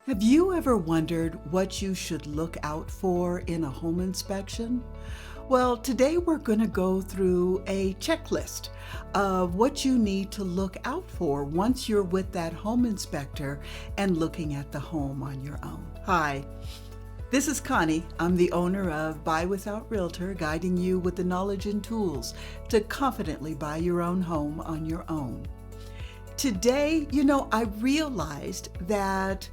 Have you ever wondered what you should look out for in a home inspection? Well, today we're going to go through a checklist of what you need to look out for once you're with that home inspector and looking at the home on your own. Hi, this is Connie. I'm the owner of Buy Without Realtor, guiding you with the knowledge and tools to confidently buy your own home on your own. Today, I realized that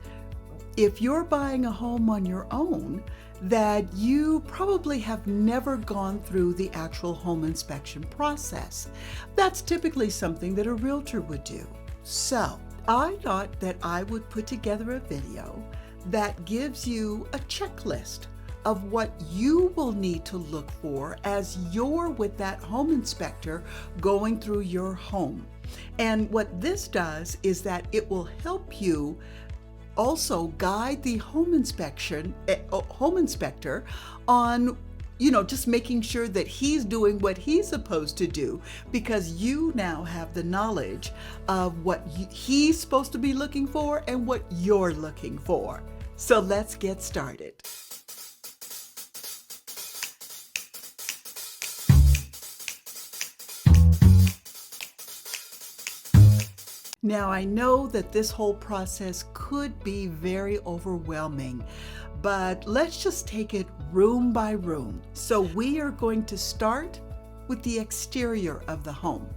if you're buying a home on your own, that you probably have never gone through the actual home inspection process. That's typically something that a realtor would do. So I thought that I would put together a video that gives you a checklist of what you will need to look for as you're with that home inspector going through your home. And what this does is that it will help you also guide the home inspector on, just making sure that he's doing what he's supposed to do, because you now have the knowledge of what he's supposed to be looking for and what you're looking for. So let's get started. Now, I know that this whole process could be very overwhelming, but let's just take it room by room. So we are going to start with the exterior of the home.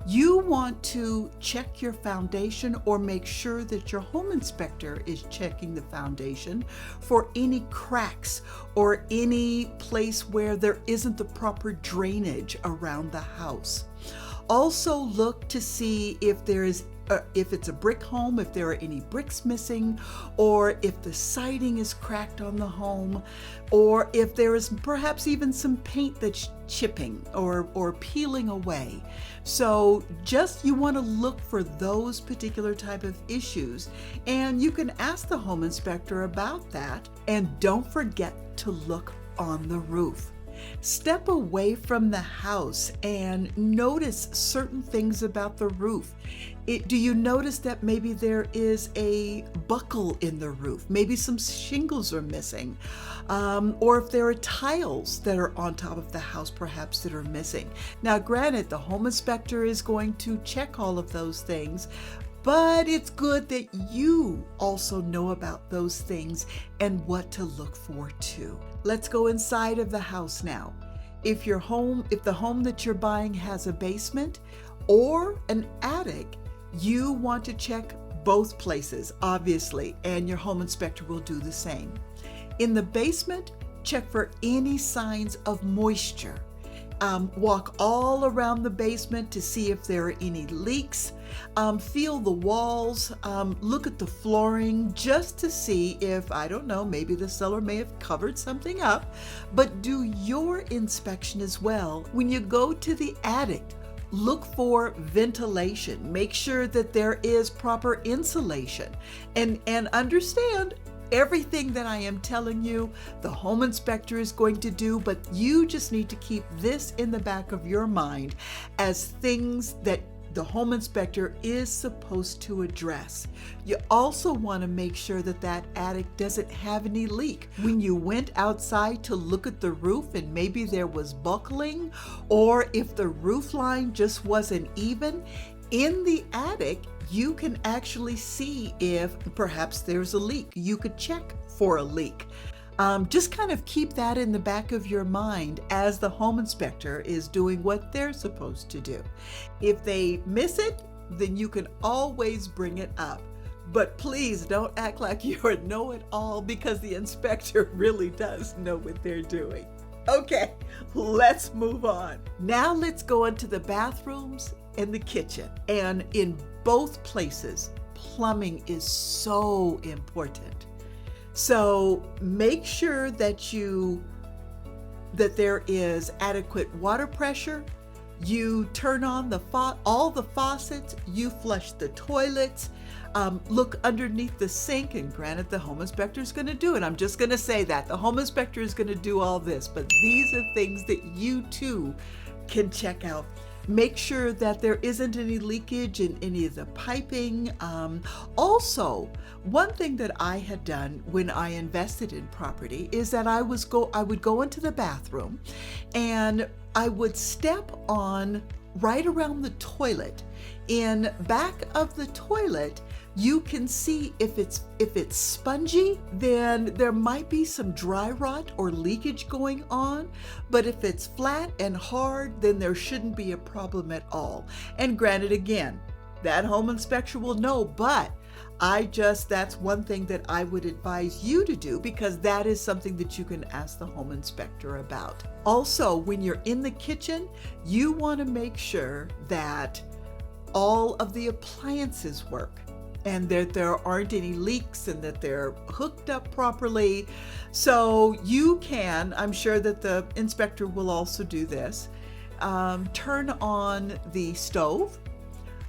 You want to check your foundation or make sure that your home inspector is checking the foundation for any cracks or any place where there isn't the proper drainage around the house. Also look to see if if it's a brick home, if there are any bricks missing, or if the siding is cracked on the home, or if there is perhaps even some paint that's chipping or peeling away. So you want to look for those particular type of issues, and you can ask the home inspector about that. And don't forget to look on the roof. Step away from the house and notice certain things about the roof. Do you notice that maybe there is a buckle in the roof? Maybe some shingles are missing. Or if there are tiles that are on top of the house, perhaps that are missing. Now, granted, the home inspector is going to check all of those things, but it's good that you also know about those things and what to look for too. Let's go inside of the house now. If the home that you're buying has a basement or an attic, you want to check both places, obviously, and your home inspector will do the same. In the basement, check for any signs of moisture. Walk all around the basement to see if there are any leaks. Feel the walls, look at the flooring just to see if, maybe the seller may have covered something up, but do your inspection as well. When you go to the attic, look for ventilation. Make sure that there is proper insulation, and understand everything that I am telling you, the home inspector is going to do, but you just need to keep this in the back of your mind as things that the home inspector is supposed to address. You also want to make sure that that attic doesn't have any leak. When you went outside to look at the roof and maybe there was buckling, or if the roof line just wasn't even, in the attic, you can actually see if perhaps there's a leak. You could check for a leak. Just kind of keep that in the back of your mind as the home inspector is doing what they're supposed to do. If they miss it, then you can always bring it up. But please don't act like you're a know-it-all, because the inspector really does know what they're doing. Okay, let's move on. Now let's go into the bathrooms and the kitchen. And in both places, plumbing is so important. So make sure that there is adequate water pressure. You turn on all the faucets, you flush the toilets, look underneath the sink, and granted, the home inspector is going to do it. I'm just going to say that. The home inspector is going to do all this, but these are things that you too can check out. Make sure that there isn't any leakage in any of the piping. Also, one thing that I had done when I invested in property is that I would go into the bathroom and I would step on right around the toilet. In back of the toilet, you can see if it's spongy, then there might be some dry rot or leakage going on. But if it's flat and hard, then there shouldn't be a problem at all. And granted, again, that home inspector will know, but that's one thing that I would advise you to do, because that is something that you can ask the home inspector about. Also, when you're in the kitchen, you want to make sure that all of the appliances work and that there aren't any leaks and that they're hooked up properly. So you can, I'm sure that the inspector will also do this, turn on the stove,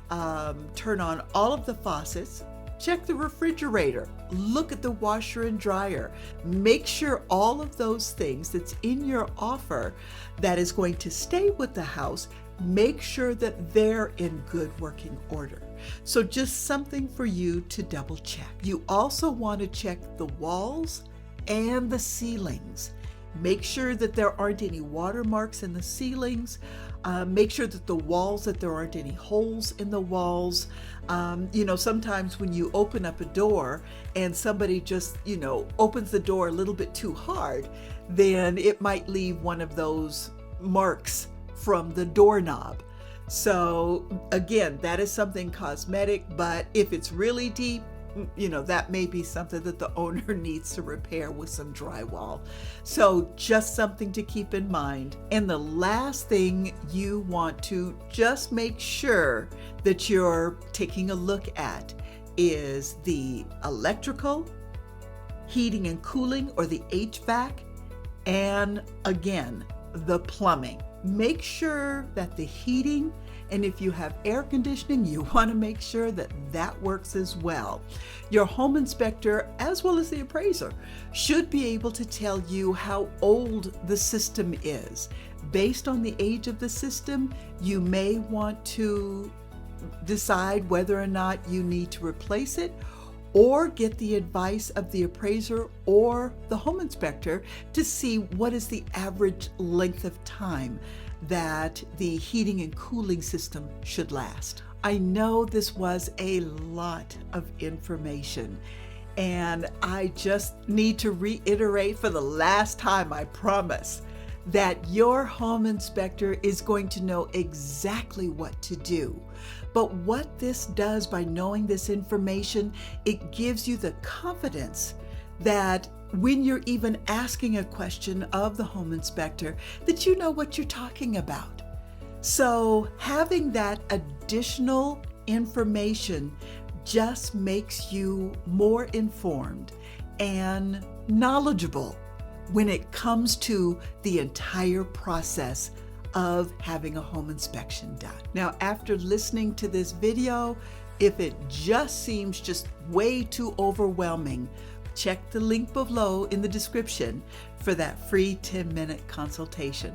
turn on all of the faucets, check the refrigerator, look at the washer and dryer. Make sure all of those things that's in your offer that is going to stay with the house, make sure that they're in good working order. So just something for you to double check. You also want to check the walls and the ceilings. Make sure that there aren't any watermarks in the ceilings. Make sure that the walls, that there aren't any holes in the walls. Sometimes when you open up a door and somebody just, opens the door a little bit too hard, then it might leave one of those marks from the doorknob. So again, that is something cosmetic, but if it's really deep, that may be something that the owner needs to repair with some drywall. So just something to keep in mind. And the last thing you want to just make sure that you're taking a look at is the electrical, heating and cooling, or the HVAC, and again, the plumbing. Make sure that the heating, and if you have air conditioning, you want to make sure that that works as well. Your home inspector, as well as the appraiser, should be able to tell you how old the system is. Based on the age of the system, you may want to decide whether or not you need to replace it, or get the advice of the appraiser or the home inspector to see what is the average length of time that the heating and cooling system should last. I know this was a lot of information, and I just need to reiterate for the last time, I promise, that your home inspector is going to know exactly what to do. But what this does by knowing this information, it gives you the confidence that when you're even asking a question of the home inspector, that you know what you're talking about. So having that additional information just makes you more informed and knowledgeable when it comes to the entire process of having a home inspection done. Now, after listening to this video, if it just seems just way too overwhelming, check the link below in the description for that free 10-minute consultation.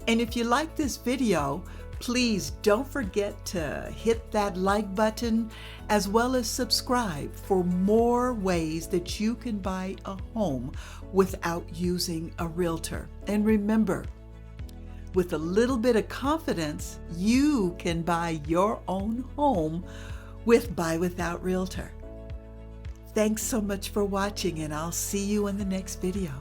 And if you like this video, please don't forget to hit that like button, as well as subscribe for more ways that you can buy a home without using a realtor. And remember, with a little bit of confidence, you can buy your own home with Buy Without Realtor. Thanks so much for watching, and I'll see you in the next video.